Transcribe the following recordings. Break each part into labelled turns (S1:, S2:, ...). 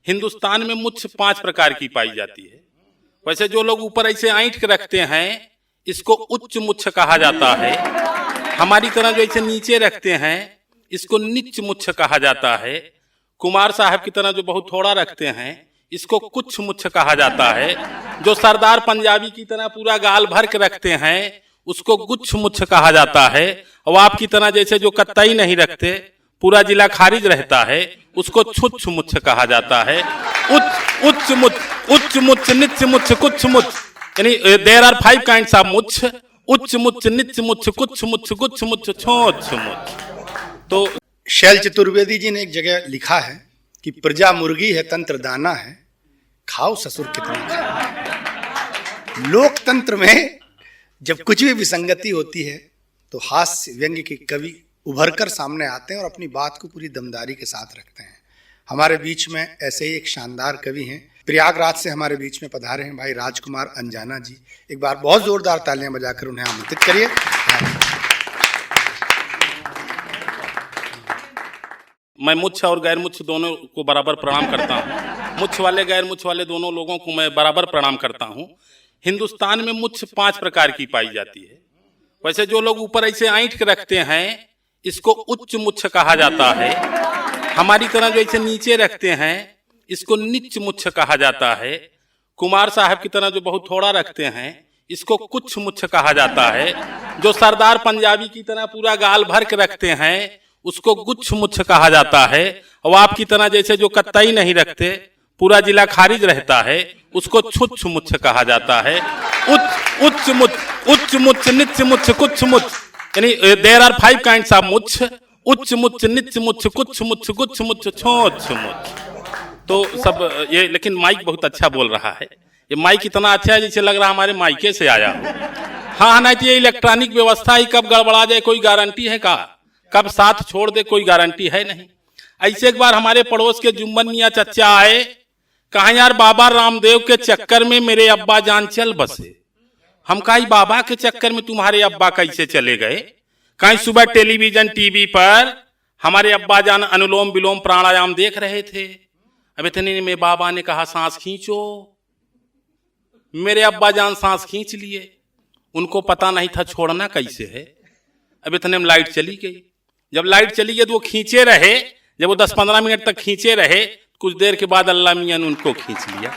S1: हिंदुस्तान में मुख्य 5 प्रकार की पाई जाती है। वैसे जो लोग ऊपर ऐसे ऐंठ के रखते हैं इसको उच्च मुच्छ कहा जाता है। हमारी तरह जो ऐसे नीचे रखते हैं इसको निच्च मुच्छ कहा जाता है। कुमार साहब की तरह जो बहुत थोड़ा रखते हैं इसको कुछ मुच्छ कहा जाता है। जो सरदार पंजाबी की तरह पूरा गाल भर के रखते हैं उसको गुच्छ मुच्छ कहा जाता है। और आपकी तरह जैसे जो कत्तई नहीं रखते पूरा जिला खारिज रहता है उसको छुच्छ मुच्छ कहा जाता है। उच्च मुच्छ, निच्च मुच्छ, कुछ मुच्छ, यानी देयर आर 5 काइंड्स ऑफ मुच्छ। उच्च मुच्छ, निच्च मुच्छ, कुछ मुच्छ, गुच्छ मुच्छ, छोच्छ मुच्छ। तो
S2: शैल चतुर्वेदी जी ने एक जगह लिखा है कि प्रजा मुर्गी है, तंत्र दाना है, खाओ ससुर कितना खाओ। लोकतंत्र में जब कुछ भी विसंगति होती है तो हास्य व्यंग्य के कवि उभरकर सामने आते हैं और अपनी बात को पूरी दमदारी के साथ रखते हैं। हमारे बीच में ऐसे ही एक शानदार कवि हैं, प्रयागराज से हमारे बीच में पधारे हैं भाई राजकुमार अंजाना जी। एक बार बहुत जोरदार तालियां बजाकर उन्हें आमंत्रित करिए।
S1: मैं मुच्छ और गैर मुच्छ दोनों को बराबर प्रणाम करता हूँ। मुच्छ वाले गैर मुच्छ वाले दोनों लोगों को मैं बराबर प्रणाम करता हूँ। हिंदुस्तान में मुच्छ 5 प्रकार की पाई जाती है। वैसे जो लोग ऊपर ऐसे ऐंठ के रखते हैं इसको उच्च मुच्छ कहा जाता है। हमारी तरह जो ऐसे नीचे रखते हैं इसको निच्च मुच्छ कहा जाता है। कुमार साहब की तरह जो बहुत थोड़ा रखते हैं इसको कुछ मुच्छ कहा जाता है। जो सरदार पंजाबी की तरह पूरा गाल भर के रखते हैं उसको गुच्छ मुच्छ कहा जाता है। और आपकी तरह जैसे जो कत्तई नहीं रखते पूरा जिला खारिज रहता है उसको छुच्छ मुच्छ कहा जाता है। उच्च मुच्छ, निच्च मुच्छ, कुछ मुच्छ, यानी देयर आर 5 काइंड्स ऑफ मुच्छ। उच्च मुच्छ, निच्च मुच्छ, कुछ मुच्छ, गुच्छ मुच्छ, छोच्छ मुच्छ। तो सब ये, लेकिन माइक बहुत अच्छा बोल रहा है। ये माइक इतना अच्छा है जैसे लग रहा है हमारे माइके से आया हो। हाँ, नहीं तो ये इलेक्ट्रॉनिक व्यवस्था ही कब गड़बड़ा जाए कोई गारंटी है का? कब साथ छोड़ दे कोई गारंटी है नहीं। ऐसे एक बार हमारे पड़ोस के जुम्मन मियाँ चच्चा आए, कहा यार बाबा रामदेव के चक्कर में मेरे अब्बा जान चल बसे। हम कहा बाबा के चक्कर में तुम्हारे अब्बा कैसे चले गए? कहीं सुबह टेलीविजन टीवी पर हमारे अब्बा जान अनुलोम विलोम प्राणायाम देख रहे थे। अब इतने में बाबा ने कहा सांस खींचो। मेरे अब्बा जान सांस खींच लिए। उनको पता नहीं था छोड़ना कैसे है। अब इतने में लाइट चली गई। जब लाइट चली गई तो वो खींचे रहे। जब वो 10-15 मिनट तक खींचे रहे कुछ देर के बाद अल्लाह मियां ने उनको खींच लिया।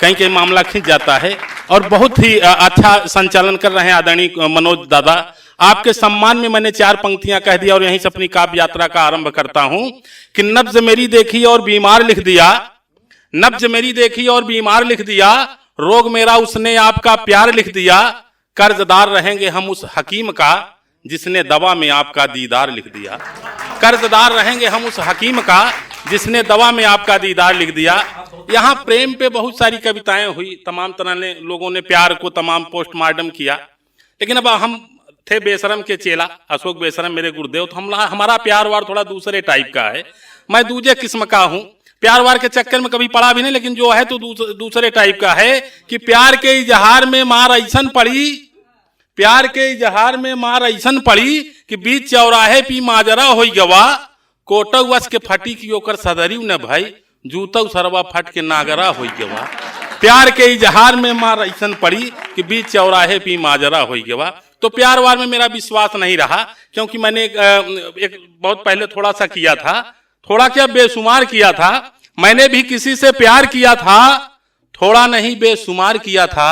S1: कहीं कहीं मामला खींच जाता है। और बहुत ही अच्छा संचालन कर रहे हैं आदरणीय मनोज दादा। आपके सम्मान में मैंने 4 पंक्तियां कह दिया और यहीं से अपनी काव्य यात्रा का आरंभ करता हूं कि नब्ज मेरी देखी और बीमार लिख दिया, नब्ज मेरी देखी और बीमार लिख दिया, रोग मेरा उसने आपका प्यार लिख दिया, कर्जदार रहेंगे हम उस हकीम का जिसने दवा में आपका दीदार लिख दिया। कर्जदार रहेंगे हम उस हकीम का जिसने दवा में आपका दीदार लिख दिया। यहाँ प्रेम पे बहुत सारी कविताएं हुई, तमाम तरह ने लोगों ने प्यार को तमाम पोस्टमार्टम किया। लेकिन अब हम थे बेशरम के चेला, अशोक बेशरम मेरे गुरुदेव, तो हमारा प्यार वार थोड़ा दूसरे टाइप का है। मैं दूसरे किस्म का हूँ। प्यार वार के चक्कर में कभी पड़ा भी नहीं, लेकिन जो है तो दूसरे टाइप का है कि प्यार के इजहार में मार ऐसन पड़ी, प्यार के इजहार में मार ऐसन पड़ी कि बीच चौराहे पी माजरा होई गवा, कोटक वस के फटी की ओकर सदरी न भाई, जूतौ सरवा फट के नागरा होई गवा। प्यार के इजहार में मार ऐसन पड़ी कि बीच चौराहे पी माजरा होई गवा। तो प्यार वार में मेरा विश्वास नहीं रहा, क्योंकि मैंने एक बहुत पहले थोड़ा सा किया था, थोड़ा क्या बेशुमार किया था। मैंने भी किसी से प्यार किया था, थोड़ा नहीं बेशुमार किया था।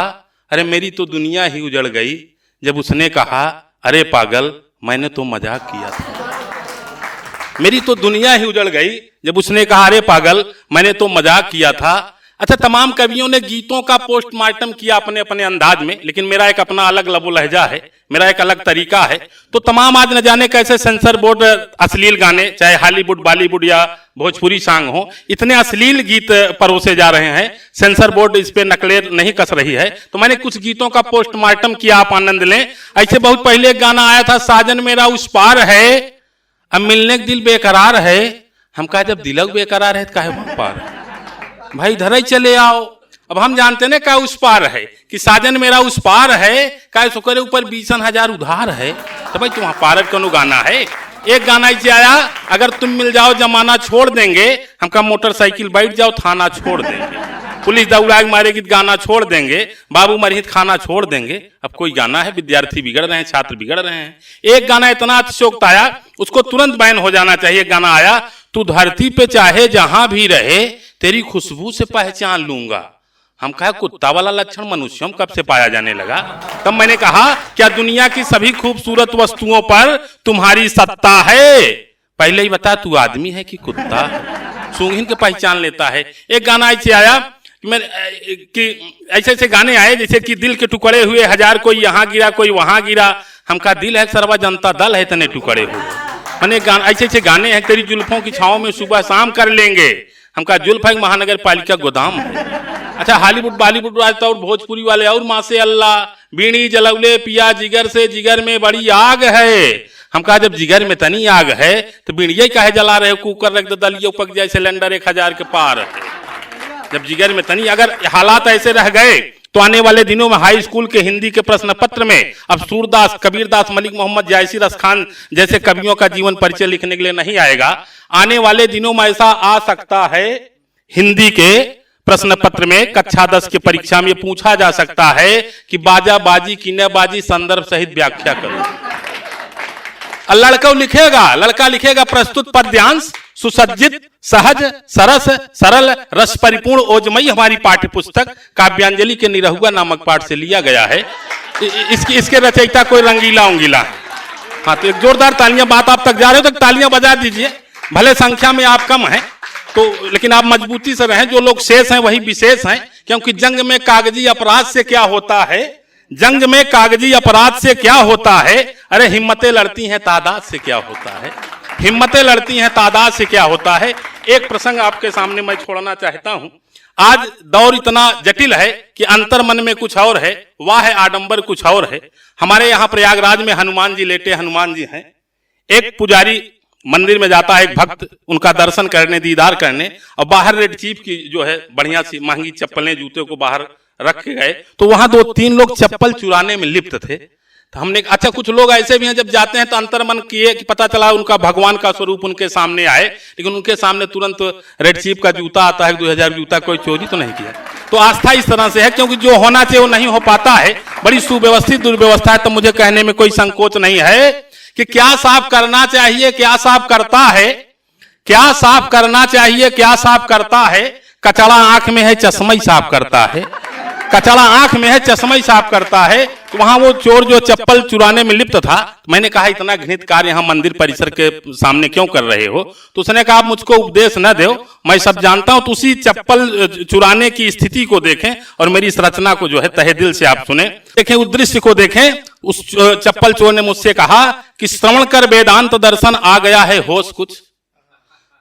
S1: अरे मेरी तो दुनिया ही उजड़ गई जब उसने कहा अरे पागल मैंने तो मजाक किया था। मेरी तो दुनिया ही उजड़ गई जब उसने कहा अरे पागल मैंने तो मजाक किया था। अच्छा, तमाम कवियों ने गीतों का पोस्टमार्टम किया अपने अपने अंदाज में, लेकिन मेरा एक अपना अलग लबो लहजा है, मेरा एक अलग तरीका है। तो तमाम आज न जाने कैसे सेंसर बोर्ड अश्लील गाने, चाहे हॉलीवुड बॉलीवुड या भोजपुरी सॉन्ग हो, इतने अश्लील गीत परोसे जा रहे हैं। सेंसर बोर्ड इस पे नकलेर नहीं कस रही है। तो मैंने कुछ गीतों का पोस्टमार्टम किया, आप आनंद लें। ऐसे बहुत पहले एक गाना आया था, साजन मेरा उस पार है अब मिलने के दिल बेकरार है। हम कहा जब दिलक बेकरार है तो काहे वहां पार है भाई, इधर ही चले आओ। अब हम जानते ना क्या उस पार है कि साजन मेरा उस पार है, क्या सुकर ऊपर 20,000 उधार है। तो भाई तुम्हारा पार कौन गाना है? एक गाना ऐसे आया, अगर तुम मिल जाओ जमाना छोड़ देंगे, हमका मोटरसाइकिल बैठ जाओ थाना छोड़ देंगे, पुलिस दौड़ा मारेगी गाना छोड़ देंगे, बाबू मरहित खाना छोड़ देंगे। अब कोई गाना है, विद्यार्थी बिगड़ रहे हैं, छात्र बिगड़ रहे हैं। एक गाना इतना अतिशयोक्त आया, उसको तुरंत बैन हो जाना चाहिए। गाना आया, तू धरती पे चाहे जहां भी रहे, तेरी खुशबू से पहचान लूंगा। हम कहा कुत्ता वाला लक्षण मनुष्यों में कब से पाया जाने लगा? तब मैंने कहा, क्या दुनिया की सभी खूबसूरत वस्तुओं पर तुम्हारी सत्ता है? पहले ही बता, तू आदमी है कि कुत्ता? सूंघिन के पहचान लेता है। एक गाना ऐसे आया कि ऐसे ऐसे गाने आए जैसे कि दिल के टुकड़े हुए हजार, कोई यहाँ गिरा कोई वहां गिरा। हमका दिल है सर्वा जनता दल है, तने टुकड़े हुए। मैंने ऐसे ऐसे गाने हैं, तेरी जुल्फों की छाओं में सुबह शाम कर लेंगे। हमका जुल्फ है महानगर पालिका गोदाम है। अच्छा, हॉलीवुड बॉलीवुड वाले और भोजपुरी वाले और मासे अल्लाह, बीड़ी जलौले पिया जिगर से, जिगर में बड़ी आग है। हम कहा जब जिगर में तनी आग है तो बीड़िया काहे जला रहे हो? कुकर रख दो, दलियो पक जाए, सिलेंडर 1000 के पार है। जब जिगर में तनी, अगर हालात ऐसे रह गए तो आने वाले दिनों में हाई स्कूल के हिंदी के प्रश्न पत्र में अब सूरदास, कबीरदास, मलिक मोहम्मद, जायसी रस खान जैसे कवियों का जीवन परिचय लिखने के लिए नहीं आएगा। आने वाले दिनों में ऐसा आ सकता है, हिंदी के प्रश्न पत्र में कक्षा 10 की परीक्षा में पूछा जा सकता है कि बाजा बाजी किन्ने बाजी संदर्भ सहित व्याख्या करो। लड़का लिखेगा प्रस्तुत पद्यांश सुसज्जित, सहज, सरस, सरल, रस परिपूर्ण ओजमयी हमारी पाठ्य पुस्तक काव्यांजलि के निरहुआ नामक पाठ से लिया गया है। इसके रचयिता कोई रंगीला उंगीला। हाँ, तो एक जोरदार तालियां, बात आप तक जा रहे हो तो तालियां बजा दीजिए। भले संख्या में आप कम हैं तो, लेकिन आप मजबूती से रहें। जो लोग शेष हैं वही विशेष हैं, क्योंकि जंग में कागजी अपराध से क्या होता है? जंग में कागजी अपराध से क्या होता है? अरे हिम्मतें लड़ती हैं तादाद से क्या होता है? हिम्मतें लड़ती हैं तादाद से क्या होता है? एक प्रसंग आपके सामने मैं छोड़ना चाहता हूं। आज दौर इतना जटिल है कि अंतर मन में कुछ और है, वाह है आडंबर कुछ और है। हमारे यहाँ प्रयागराज में हनुमान जी लेटे हनुमान जी हैं। एक पुजारी मंदिर में जाता है, एक भक्त उनका दर्शन करने, दीदार करने, और बाहर रेड चीफ की जो है बढ़िया सी महंगी चप्पलें, जूते को बाहर रख के गए तो वहां 2-3 लोग चप्पल चुराने में लिप्त थे। तो हमने, अच्छा कुछ लोग ऐसे भी हैं जब जाते हैं तो अंतर्मन किए कि पता चला उनका भगवान का स्वरूप उनके सामने आए, लेकिन उनके सामने तुरंत रेड चीफ का जूता आता है, 2000 जूता, कोई चोरी तो नहीं किया। तो आस्था इस तरह से है, क्योंकि जो होना चाहिए वो नहीं हो पाता है। बड़ी सुव्यवस्थित दुर्व्यवस्था है। तो मुझे कहने में कोई संकोच नहीं है कि क्या साफ करना चाहिए, क्या साफ करता है, क्या साफ करना चाहिए, क्या साफ करता है। कचड़ा आंख में है चश्मा ही साफ करता है, कचड़ा आंख में है चश्मा ही साफ करता है। तो वहां वो चोर जो चप्पल चुराने में लिप्त था, मैंने कहा इतना घृणित कार्य यहाँ मंदिर परिसर के सामने क्यों कर रहे हो? तो उसने कहा आप मुझको उपदेश न दो, मैं सब जानता हूं। तो उसी चप्पल चुराने की स्थिति को देखें और मेरी इस रचना को जो है तहे दिल से आप सुने, देखें, उस दृश्य को देखें। उस चप्पल चोर ने मुझसे कहा कि श्रवण कर वेदांत दर्शन आ गया है होश कुछ।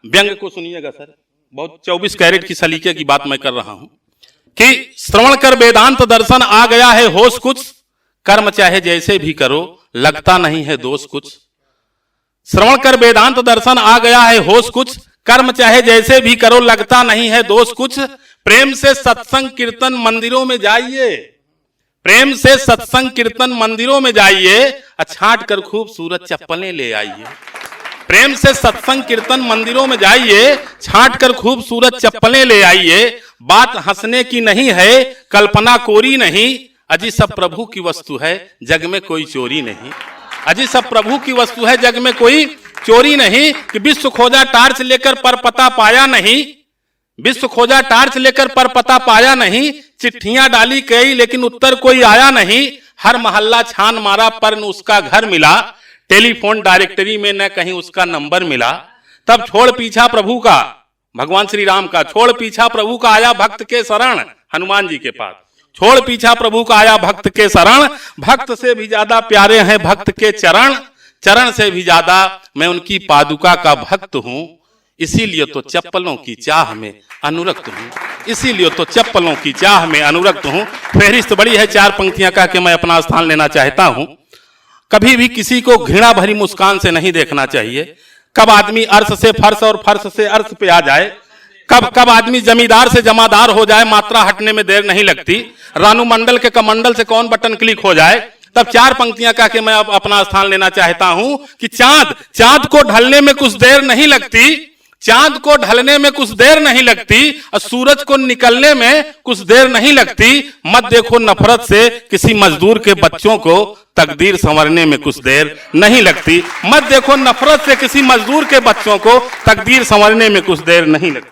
S1: व्यंग को सुनिएगा सर, बहुत 24 कैरेट की सलीके की बात मैं कर रहा हूं कि श्रवण कर वेदांत दर्शन आ गया है होश कुछ, कर्म चाहे जैसे भी करो लगता नहीं है दोष कुछ। श्रवण कर वेदांत दर्शन आ गया है होश कुछ, कर्म चाहे जैसे भी करो लगता नहीं है दोष कुछ। प्रेम से सत्संग कीर्तन मंदिरों में जाइए, प्रेम से सत्संग कीर्तन मंदिरों में जाइए, छांट कर खूबसूरत चप्पलें ले आइए। प्रेम से सत्संग कीर्तन मंदिरों में जाइए, छांट कर खूबसूरत चप्पलें ले आइए। बात हंसने की नहीं है, कल्पना कोरी नहीं, अजी सब प्रभु की वस्तु है, जग में कोई चोरी नहीं। अजी सब प्रभु की वस्तु है, जग में कोई चोरी नहीं। कि विश्व खोजा टार्च लेकर पर पता पाया नहीं, विश्व खोजा टार्च लेकर पर पता पाया नहीं। चिट्ठियां डाली कई लेकिन उत्तर कोई आया नहीं। हर मोहल्ला छान मारा पर न उसका घर मिला, टेलीफोन डायरेक्टरी में न कहीं उसका नंबर मिला। तब छोड़ पीछा प्रभु का, भगवान श्री राम का, छोड़ पीछा प्रभु का आया भक्त के शरण, हनुमान जी के पास। छोड़ पीछा प्रभु का आया भक्त के शरण, भक्त से भी ज्यादा प्यारे हैं भक्त के चरण, चरण से भी ज्यादा मैं उनकी पादुका का भक्त हूं। इसीलिए तो चप्पलों की चाह में अनुरक्त हूं, इसीलिए तो चप्पलों की चाह में अनुरक्त हूं। फहरिस्त बड़ी है, 4 पंक्तियां कह के मैं अपना स्थान लेना चाहता हूं। कभी भी किसी को घृणा भरी मुस्कान से नहीं देखना चाहिए। कब आदमी अर्श से फर्श और फर्श से अर्श पे आ जाए, कब आदमी जमींदार से जमादार हो जाए, मात्रा हटने में देर नहीं लगती। रानू मंडल के कमंडल से कौन बटन क्लिक हो जाए, तब 4 पंक्तियां कह के मैं अब अपना स्थान लेना चाहता हूं कि चांद को ढलने में कुछ देर नहीं लगती, चांद को ढलने में कुछ देर नहीं लगती और सूरज को निकलने में कुछ देर नहीं लगती। मत देखो नफरत से किसी मजदूर के बच्चों को, तकदीर संवरने में कुछ देर नहीं लगती। मत देखो नफरत से किसी मजदूर के बच्चों को, तकदीर संवरने में कुछ देर नहीं लगती।